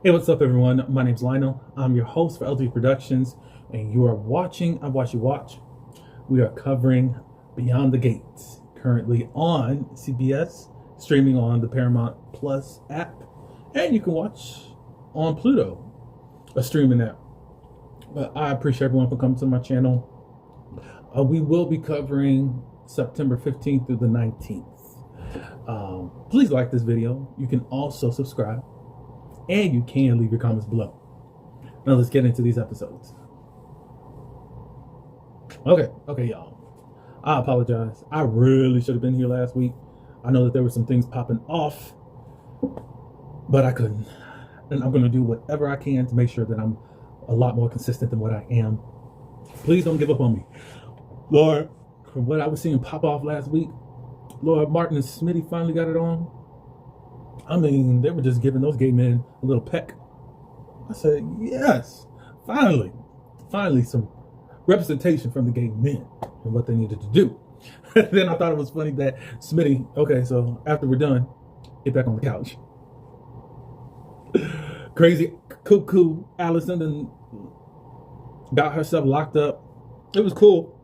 Hey, what's up, everyone? My name's Lionel. I'm your host for LG Productions, and you are watching I Watch You Watch. We are covering Beyond the Gates, currently on CBS, streaming on the Paramount Plus app, and you can watch on Pluto, a streaming app. But I appreciate everyone for coming to my channel. We will be covering September 15th through the 19th. Please like this video. You can also subscribe, and you can leave your comments below. Now let's get into these episodes. Okay, y'all. I apologize. I really should have been here last week. I know that there were some things popping off, but I couldn't. And I'm going to do whatever I can to make sure that I'm a lot more consistent than what I am. Please don't give up on me. Lord, from what I was seeing pop off last week, Lord, Martin and Smitty finally got it on. I mean, they were just giving those gay men a little peck. I said, yes, finally some representation from the gay men and what they needed to do. Then I thought it was funny that Smitty, okay, so after we're done, get back on the couch. Crazy cuckoo Allison and got herself locked up. It was cool.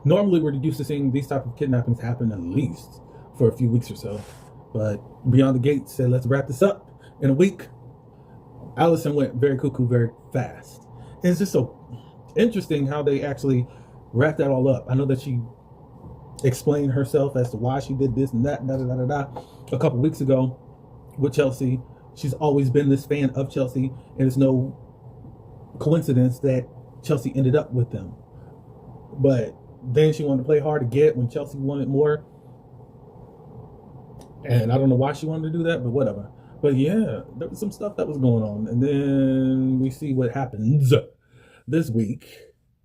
Normally we're used to seeing these type of kidnappings happen at least for a few weeks or so. But Beyond the Gates said, let's wrap this up in a week. Allison went very cuckoo very fast. And it's just so interesting how they actually wrapped that all up. I know that she explained herself as to why she did this and that, a couple weeks ago with Chelsea. She's always been this fan of Chelsea, and it's no coincidence that Chelsea ended up with them. But then she wanted to play hard to get when Chelsea wanted more. And I don't know why she wanted to do that, but whatever. But yeah, there was some stuff that was going on. And then we see what happens this week.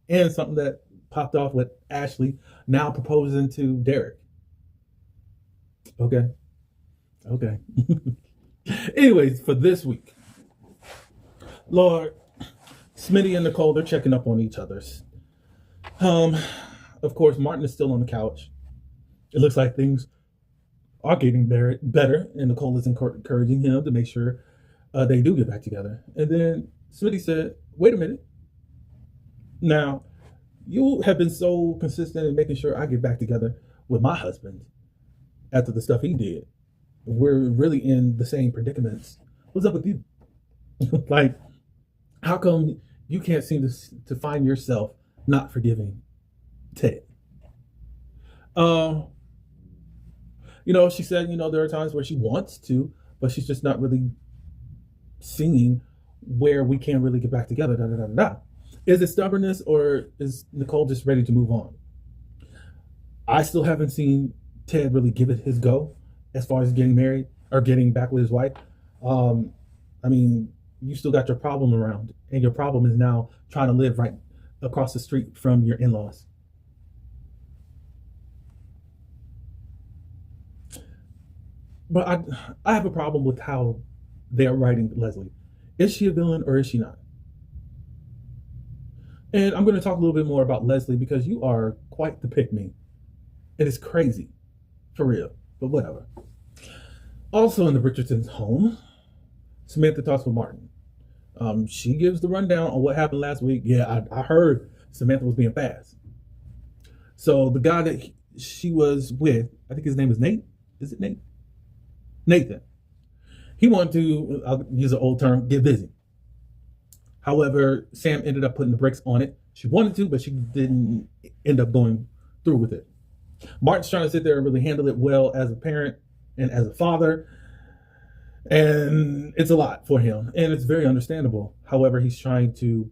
And something that popped off with Ashley now proposing to Derek. Okay. Anyways, for this week, Lord, Smitty and Nicole, they're checking up on each other's. Of course, Martin is still on the couch. It looks like things are getting better, and Nicole is encouraging him to make sure they do get back together. And then Smitty said, wait a minute. Now, you have been so consistent in making sure I get back together with my husband after the stuff he did. We're really in the same predicaments. What's up with you? Like, how come you can't seem to find yourself not forgiving Ted? She said, there are times where she wants to, but she's just not really seeing where we can really get back together. Is it stubbornness, or is Nicole just ready to move on? I still haven't seen Ted really give it his go as far as getting married or getting back with his wife. I mean, you still got your problem around, and your problem is now trying to live right across the street from your in-laws. But I have a problem with how they're writing Leslie. Is she a villain or is she not? And I'm going to talk a little bit more about Leslie because you are quite the pick-me. It is crazy. For real. But whatever. Also in the Richardsons' home, Samantha talks with Martin. She gives the rundown on what happened last week. Yeah, I heard Samantha was being fast. So the guy that she was with, I think his name is Nate. Is it Nate? Nathan. He wanted to, I'll use an old term, get busy. However, Sam ended up putting the brakes on it. She wanted to, but she didn't end up going through with it. Martin's trying to sit there and really handle it well as a parent and as a father. And it's a lot for him. And it's very understandable. However, he's trying to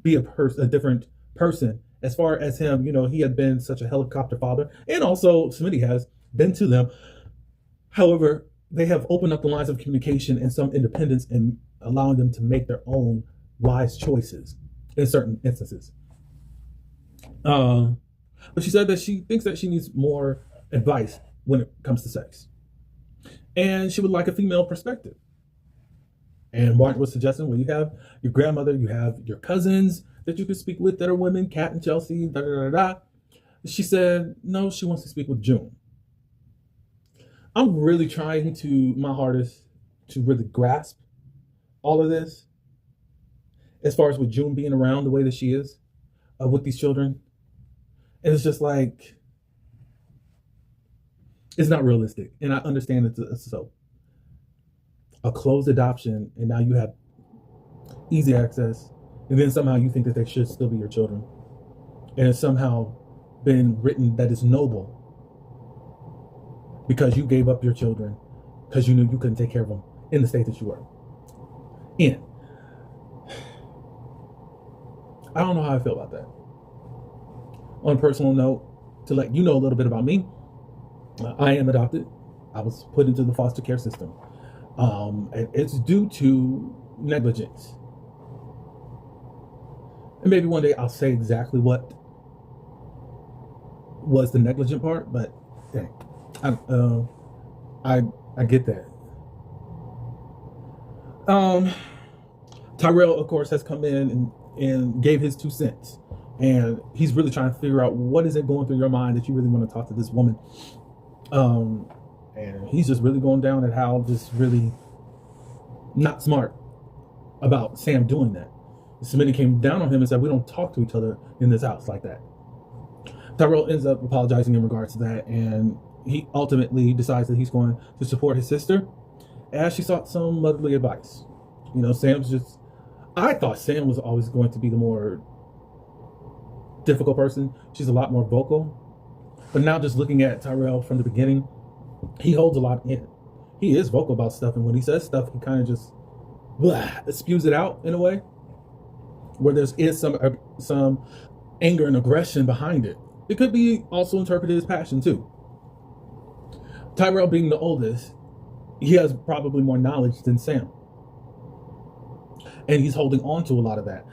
be a different person. As far as him, he had been such a helicopter father. And also, Smitty has been to them. However, they have opened up the lines of communication and some independence in allowing them to make their own wise choices in certain instances. But she said that she thinks that she needs more advice when it comes to sex. And she would like a female perspective. And Martin was suggesting, well, you have your grandmother, you have your cousins that you could speak with that are women, Kat and Chelsea, She said, no, she wants to speak with June. I'm really trying my hardest to really grasp all of this, as far as with June being around the way that she is with these children. And it's just like, it's not realistic. And I understand it's so. A closed adoption, and now you have easy access, and then somehow you think that they should still be your children. And it's somehow been written that it's noble because you gave up your children because you knew you couldn't take care of them in the state that you were in. I don't know how I feel about that. On a personal note, to let you know a little bit about me, I am adopted. I was put into the foster care system. And it's due to negligence. And maybe one day I'll say exactly what was the negligent part, but dang, I get that. Tyrell, of course, has come in and gave his 2 cents. And he's really trying to figure out what is it going through your mind that you really want to talk to this woman. And he's just really going down at how just really not smart about Sam doing that. Smitty came down on him and said, we don't talk to each other in this house like that. Tyrell ends up apologizing in regards to that, and he ultimately decides that he's going to support his sister as she sought some motherly advice. You know, I thought Sam was always going to be the more difficult person. She's a lot more vocal. But now just looking at Tyrell from the beginning, he holds a lot in. He is vocal about stuff, and when he says stuff, he kind of just spews it out in a way where there is some anger and aggression behind it. It could be also interpreted as passion too. Tyrell being the oldest, he has probably more knowledge than Sam, and he's holding on to a lot of that.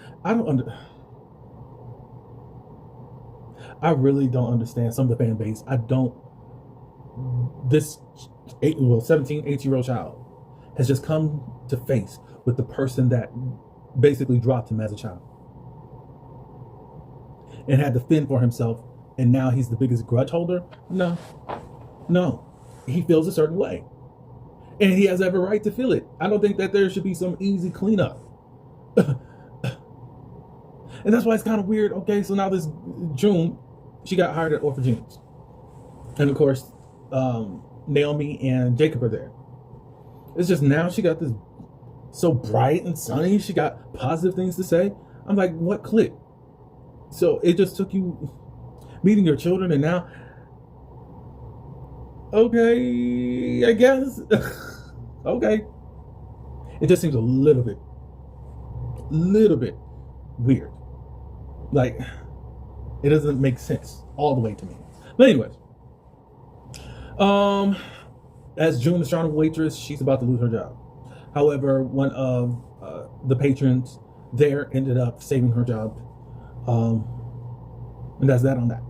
I really don't understand some of the fan base. This 17, 18-year-old child has just come to face with the person that basically dropped him as a child and had to fend for himself, and now he's the biggest grudge holder. No, he feels a certain way, and he has every right to feel it. I don't think that there should be some easy cleanup. And that's why it's kind of weird. Okay, so now this June, she got hired at Orphanages, and of course Naomi and Jacob are there. It's just now she got this so bright and sunny. She got positive things to say. I'm like, what clicked? So it just took you meeting your children, and now, okay, I guess. Okay. It just seems a little bit weird. Like, it doesn't make sense all the way to me. But anyways, as June, the Charlotte waitress, she's about to lose her job. However, one of the patrons there ended up saving her job. And that's that on that.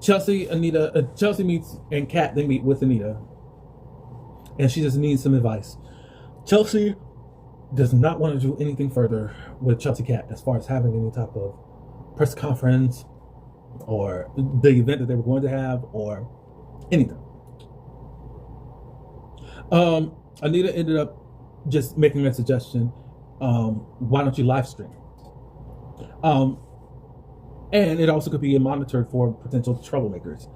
Chelsea meets, and Kat, they meet with Anita. And she just needs some advice. Chelsea does not want to do anything further with Chelsea Kat as far as having any type of press conference or the event that they were going to have or anything. Anita ended up just making a suggestion. Why don't you live stream? And it also could be monitored for potential troublemakers.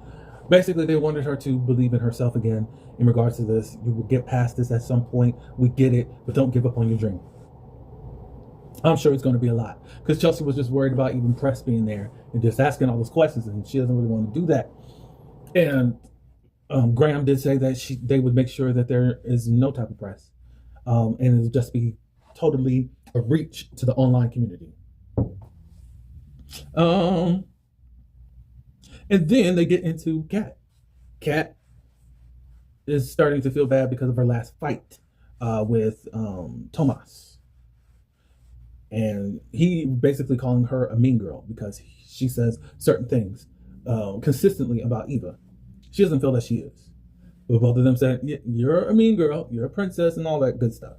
Basically, they wanted her to believe in herself again in regards to this. You will get past this at some point. We get it, but don't give up on your dream. I'm sure it's going to be a lot, because Chelsea was just worried about even press being there and just asking all those questions, and she doesn't really want to do that. And Graham did say that they would make sure that there is no type of press, and it'll just be totally a reach to the online community. And then they get into Kat. Kat is starting to feel bad because of her last fight with Tomas. And he basically calling her a mean girl because she says certain things consistently about Eva. She doesn't feel that she is. But both of them said, yeah, you're a mean girl, you're a princess, and all that good stuff.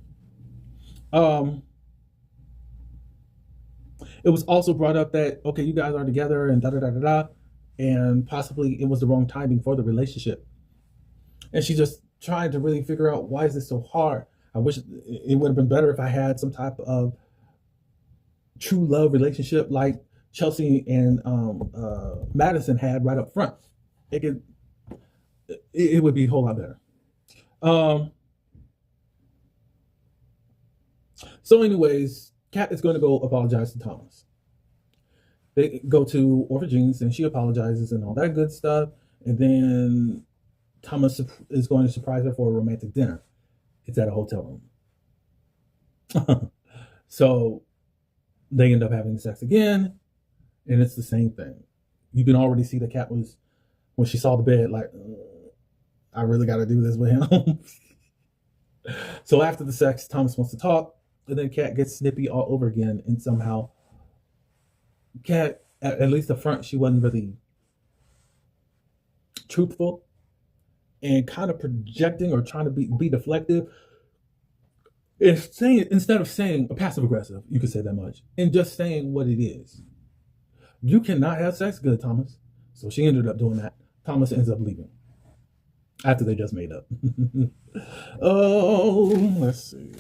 It was also brought up that, okay, you guys are together and da-da-da-da-da, and possibly it was the wrong timing for the relationship. And she just tried to really figure out, why is this so hard? I wish it would have been better if I had some type of true love relationship like Chelsea and Madison had right up front. It could, it would be a whole lot better. So, anyways, Kat is going to go apologize to Thomas. They go to Orphagines and she apologizes and all that good stuff. And then Thomas is going to surprise her for a romantic dinner. It's at a hotel room. So they end up having sex again, and it's the same thing. You can already see that Kat was, when she saw the bed, like, I really got to do this with him. So after the sex, Thomas wants to talk, and then Kat gets snippy all over again, and somehow Kat, at least the front, she wasn't really truthful and kind of projecting or trying to be deflective. Instead of saying passive aggressive, you could say that much, and just saying what it is. You cannot have sex good, Thomas. So she ended up doing that. Thomas ends up leaving after they just made up. Oh, let's see.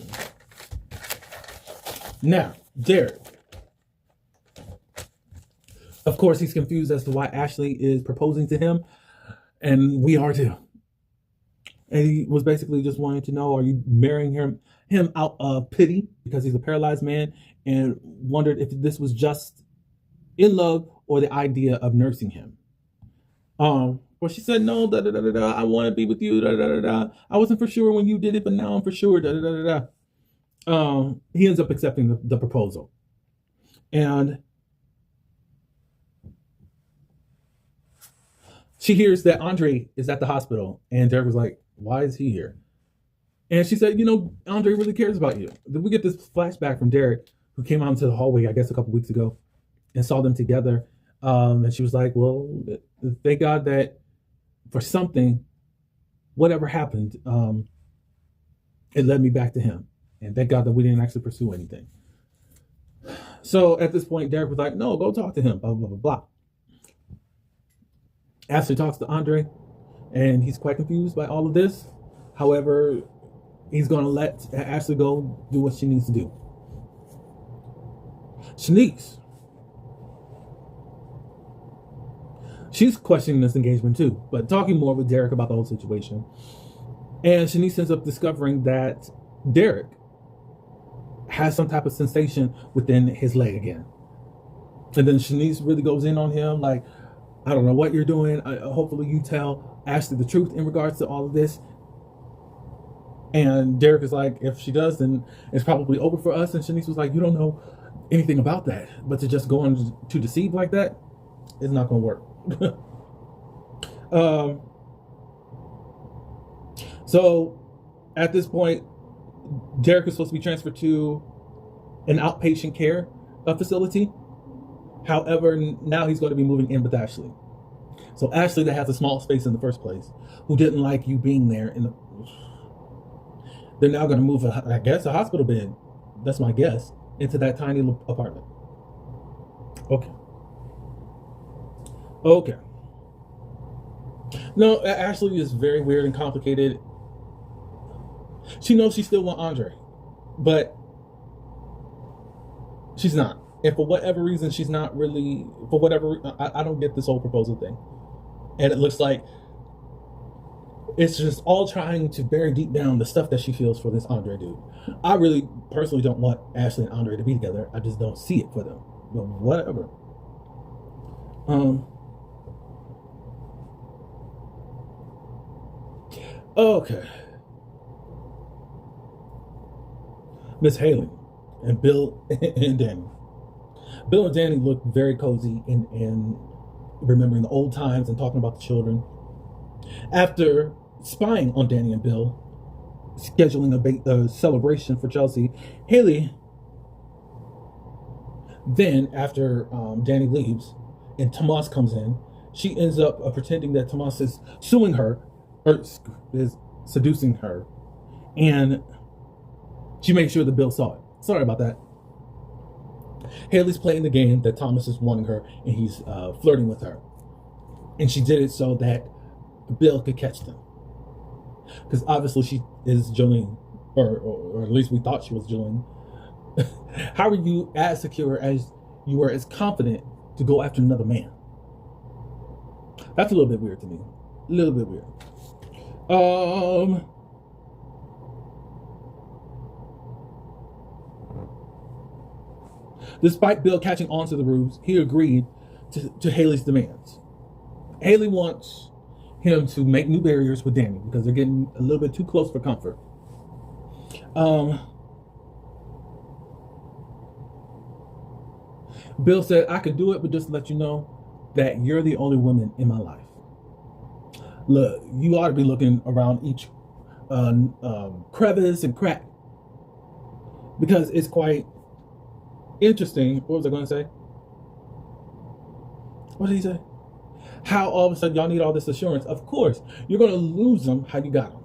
Now, Derek. Of course, he's confused as to why Ashley is proposing to him, and we are too. And he was basically just wanting to know, are you marrying him out of pity because he's a paralyzed man, and wondered if this was just in love or the idea of nursing him. Well, she said, no, I want to be with you, I wasn't for sure when you did it, but now I'm for sure, He ends up accepting the proposal. And she hears that Andre is at the hospital, and Derek was like, why is he here? And she said, Andre really cares about you. Then we get this flashback from Derek, who came out into the hallway, I guess, a couple weeks ago, and saw them together. And she was like, well, thank God that for something, whatever happened, it led me back to him. And thank God that we didn't actually pursue anything. So at this point, Derek was like, no, go talk to him, blah, blah, blah, blah. Ashley talks to Andre, and he's quite confused by all of this. However, he's going to let Ashley go do what she needs to do. Shanice. She's questioning this engagement too, but talking more with Derek about the whole situation. And Shanice ends up discovering that Derek has some type of sensation within his leg again. And then Shanice really goes in on him, like, I don't know what you're doing. Hopefully you tell Ashley the truth in regards to all of this. And Derek is like, if she does, then it's probably over for us. And Shanice was like, you don't know anything about that. But to just go on to deceive like that is not going to work. So at this point, Derek is supposed to be transferred to an outpatient care facility. However, now he's going to be moving in with Ashley. So Ashley, that has a small space in the first place, who didn't like you being there, they're now going to move, I guess, a hospital bed. That's my guess, into that tiny little apartment. Okay. No, Ashley is very weird and complicated. She knows she still wants Andre, but she's not. And for whatever reason, she's not really, I don't get this whole proposal thing. And it looks like it's just all trying to bury deep down the stuff that she feels for this Andre dude. I really personally don't want Ashley and Andre to be together. I just don't see it for them. But whatever. Okay. Miss Haley and Bill and Danny. Bill and Danny look very cozy and remembering the old times and talking about the children. After spying on Danny and Bill, scheduling a celebration for Chelsea, Haley, then after Danny leaves and Tomas comes in, she ends up pretending that Tomas is suing her, or is seducing her, and she makes sure that Bill saw it. Sorry about that. Haley's playing the game that Thomas is wanting her, and he's flirting with her. And she did it so that Bill could catch them. Because obviously she is Jolene. or at least we thought she was doing, how are you as secure as you were as confident to go after another man? That's a little bit weird to me. A little bit weird. Um, Despite Bill catching on to the ruse, he agreed to Haley's demands. Haley wants him to make new barriers with Danny because they're getting a little bit too close for comfort. Um, Bill said, I could do it, but just to let you know that you're the only woman in my life. Look, you ought to be looking around each crevice and crack because it's quite interesting. What was I going to say? What did he say? How all of a sudden y'all need all this assurance? Of course, you're going to lose them how you got them.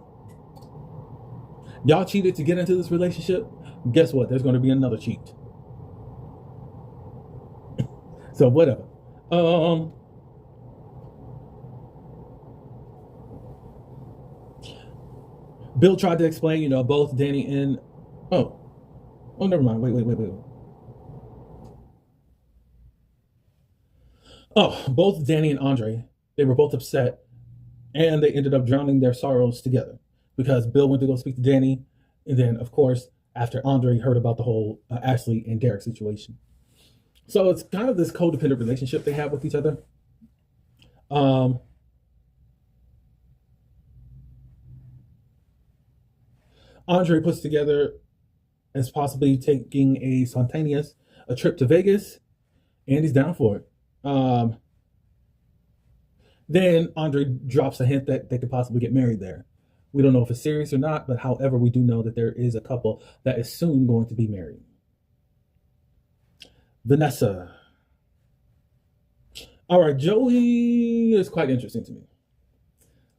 Y'all cheated to get into this relationship. Guess what? There's going to be another cheat. So whatever. Bill tried to explain, both Danny and never mind. Wait. Oh, both Danny and Andre, they were both upset, and they ended up drowning their sorrows together because Bill went to go speak to Danny, and then, of course, after Andre heard about the whole Ashley and Derek situation. So it's kind of this codependent relationship they have with each other. Andre puts together as possibly taking a trip to Vegas, and he's down for it. Then Andre drops a hint that they could possibly get married there. We don't know if it's serious or not, but however, we do know that there is a couple that is soon going to be married. Vanessa. All right, Joey is quite interesting to me.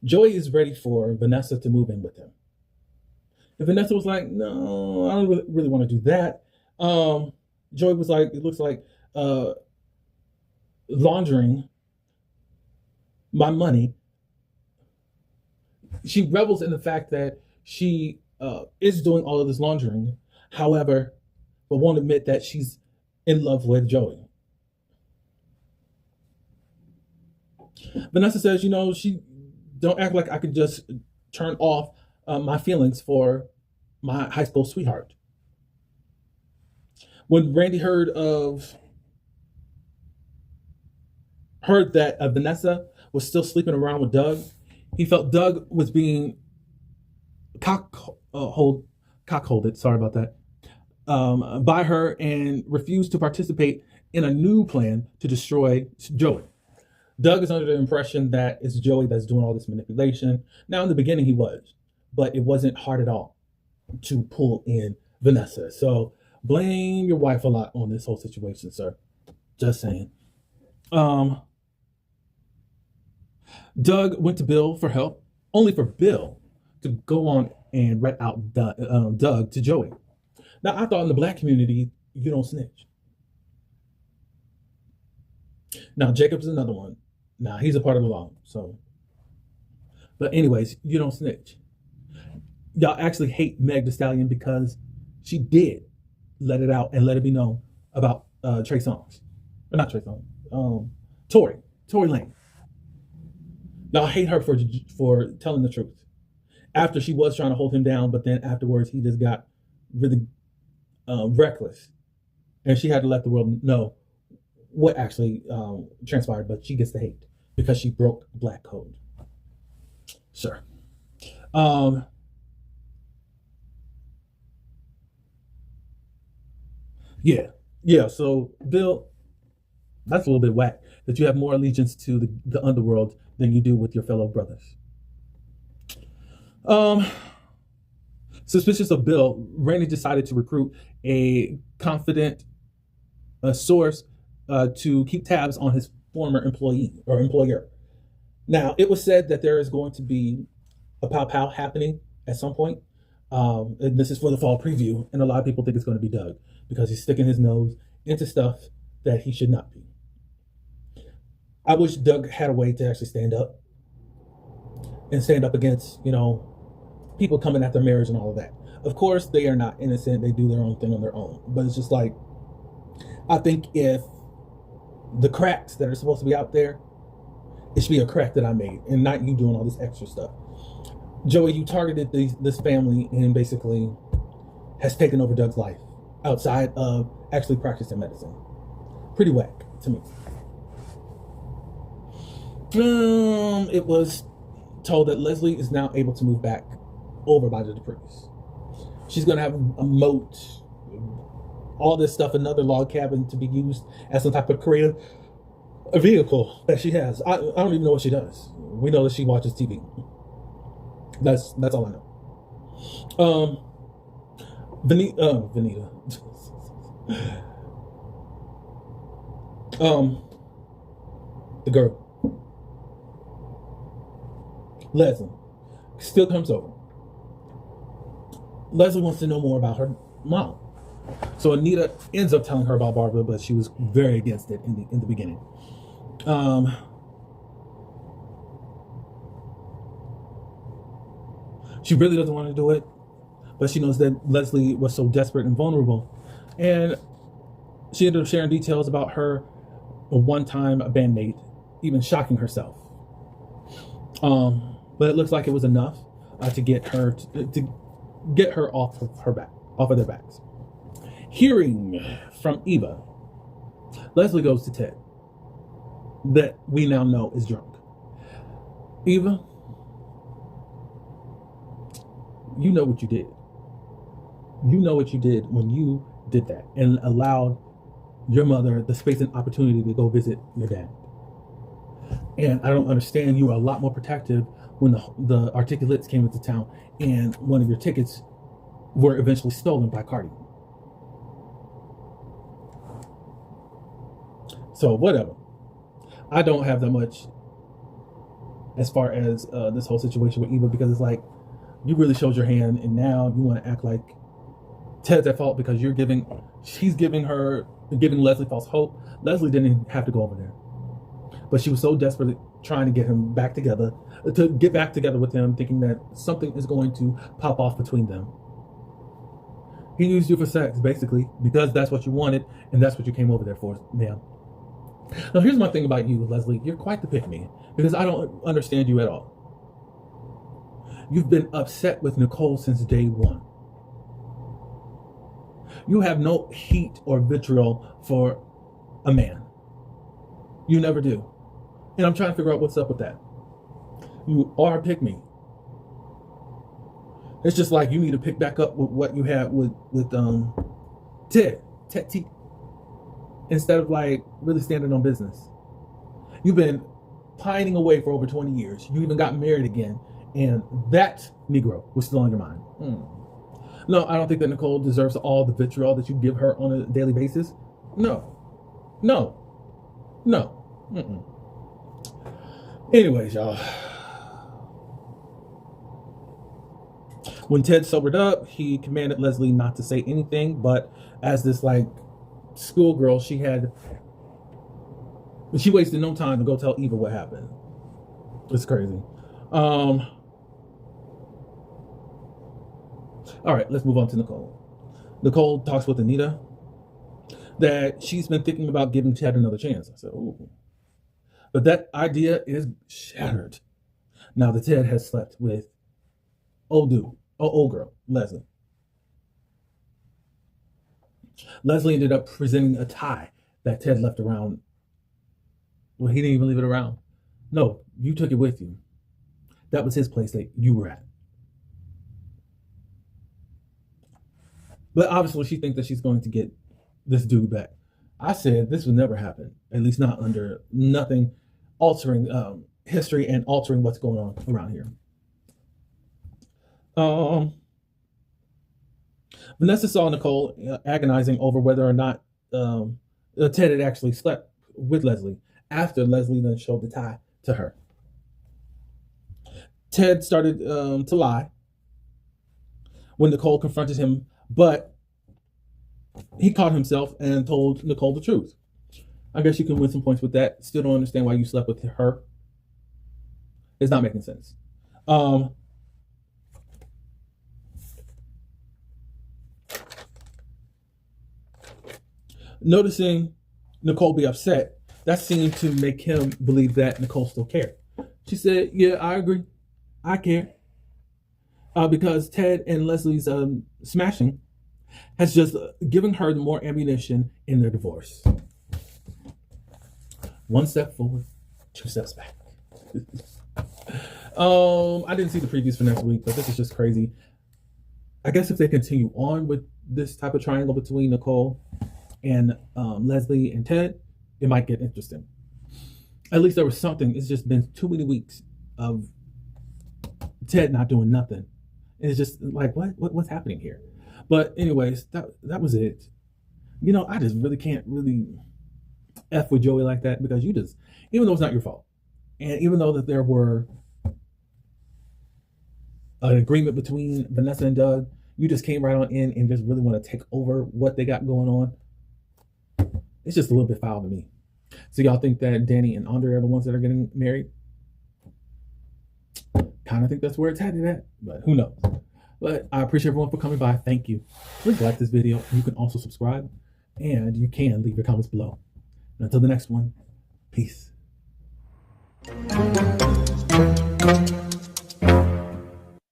Joey is ready for Vanessa to move in with him. And Vanessa was like, no, I don't really want to do that. Joey was like, it looks like laundering my money. She revels in the fact that she is doing all of this laundering, however, but won't admit that she's in love with Joey. Vanessa says, she don't act like I could just turn off my feelings for my high school sweetheart. When Randy heard that Vanessa was still sleeping around with Doug, he felt Doug was being cockholded. Sorry about that. By her, and refused to participate in a new plan to destroy Joey. Doug is under the impression that it's Joey that's doing all this manipulation. Now, in the beginning, he was, but it wasn't hard at all to pull in Vanessa. So blame your wife a lot on this whole situation, sir. Just saying. Doug went to Bill for help, only for Bill to go on and rat out Doug to Joey. Now, I thought in the black community, you don't snitch. Now, Jacob's another one. Now, he's a part of the law, so. But anyways, you don't snitch. Y'all actually hate Meg Thee Stallion because she did let it out and let it be known about Trey Songz. Or not Trey Songz. Tory Lanez. Y'all hate her for telling the truth. After she was trying to hold him down, but then afterwards he just got really reckless. And she had to let the world know what actually transpired, but she gets the hate because she broke black code. Sure. Yeah. So Bill, that's a little bit whack that you have more allegiance to the underworld than you do with your fellow brothers. Suspicious of Bill, Randy decided to recruit a confident source to keep tabs on his former employee or employer. Now, it was said that there is going to be a pow-pow happening at some point. And this is for the fall preview, and a lot of people think it's going to be Doug because he's sticking his nose into stuff that he should not be. I wish Doug had a way to actually stand up against, people coming at their marriage and all of that. Of course, they are not innocent. They do their own thing on their own. But it's just like, I think if the cracks that are supposed to be out there, it should be a crack that I made and not you doing all this extra stuff. Joey, you targeted this family and basically has taken over Doug's life outside of actually practicing medicine. Pretty whack to me. It was told that Leslie is now able to move back over by the Duprees. She's going to have a moat, all this stuff, another log cabin to be used as some type of creative vehicle that she has. I don't even know what she does. We know that she watches TV. That's all I know. Venita. The girl. Leslie still comes over. Leslie wants to know more about her mom. So Anita ends up telling her about Barbara, but she was very against it in the beginning. She really doesn't want to do it, but she knows that Leslie was so desperate and vulnerable. And she ended up sharing details about her one-time bandmate, even shocking herself. But it looks like it was enough to get her to get her off of their backs. Hearing from Eva, Leslie goes to Ted, that we now know is drunk. Eva, you know what you did. You know what you did when you did that and allowed your mother the space and opportunity to go visit your dad. And I don't understand. You were a lot more protective when the Articulates came into town and one of your tickets were eventually stolen by Cardi. So whatever. I don't have that much as far as this whole situation with Eva, because it's like, you really showed your hand and now you want to act like Ted's at fault because she's giving Leslie false hope. Leslie didn't have to go over there, but she was so desperately trying to get him back together, to get back together with him, thinking that something is going to pop off between them. He used you for sex, basically, because that's what you wanted and that's what you came over there for, ma'am. Now, here's my thing about you, Leslie. You're quite the pick-me, because I don't understand you at all. You've been upset with Nicole since day one. You have no heat or vitriol for a man. You never do. And I'm trying to figure out what's up with that. You are a pick-me. It's just like you need to pick back up with what you had with Ted T. Instead of like really standing on business. You've been pining away for over 20 years. You even got married again. And that Negro was still on your mind. No, I don't think that Nicole deserves all the vitriol that you give her on a daily basis. No. Anyways, y'all. When Ted sobered up, he commanded Leslie not to say anything, but as this like schoolgirl, she wasted no time to go tell Eva what happened. It's crazy. All right, let's move on to Nicole. Nicole talks with Anita that she's been thinking about giving Ted another chance. I said, ooh. But that idea is shattered now that Ted has slept with old girl, Leslie. Leslie ended up presenting a tie that Ted left around. Well, he didn't even leave it around. No, you took it with you. That was his place that you were at. But obviously she thinks that she's going to get this dude back. I said this would never happen. At least not under nothing altering history and altering what's going on around here. Vanessa saw Nicole agonizing over whether or not Ted had actually slept with Leslie after Leslie then showed the tie to her. Ted started to lie when Nicole confronted him, but he caught himself and told Nicole the truth. I guess you can win some points with that. Still don't understand why you slept with her. It's not making sense. Noticing Nicole be upset, that seemed to make him believe that Nicole still cared. She said, "Yeah, I agree. I care." Because Ted and Leslie's smashing has just given her more ammunition in their divorce. One step forward, two steps back. I didn't see the previews for next week, but this is just crazy. I guess if they continue on with this type of triangle between Nicole and Leslie and Ted, it might get interesting. At least there was something. It's just been too many weeks of Ted not doing nothing. And it's just like, what's happening here? But anyways, that was it. I just really can't really F with Joey like that, because even though it's not your fault, and even though that there were an agreement between Vanessa and Doug, you just came right on in and just really want to take over what they got going on. It's just a little bit foul to me. So y'all think that Danny and Andre are the ones that are getting married? Kind of think that's where it's headed at, but who knows? But I appreciate everyone for coming by. Thank you. Please like this video. You can also subscribe, and you can leave your comments below. And until the next one, peace.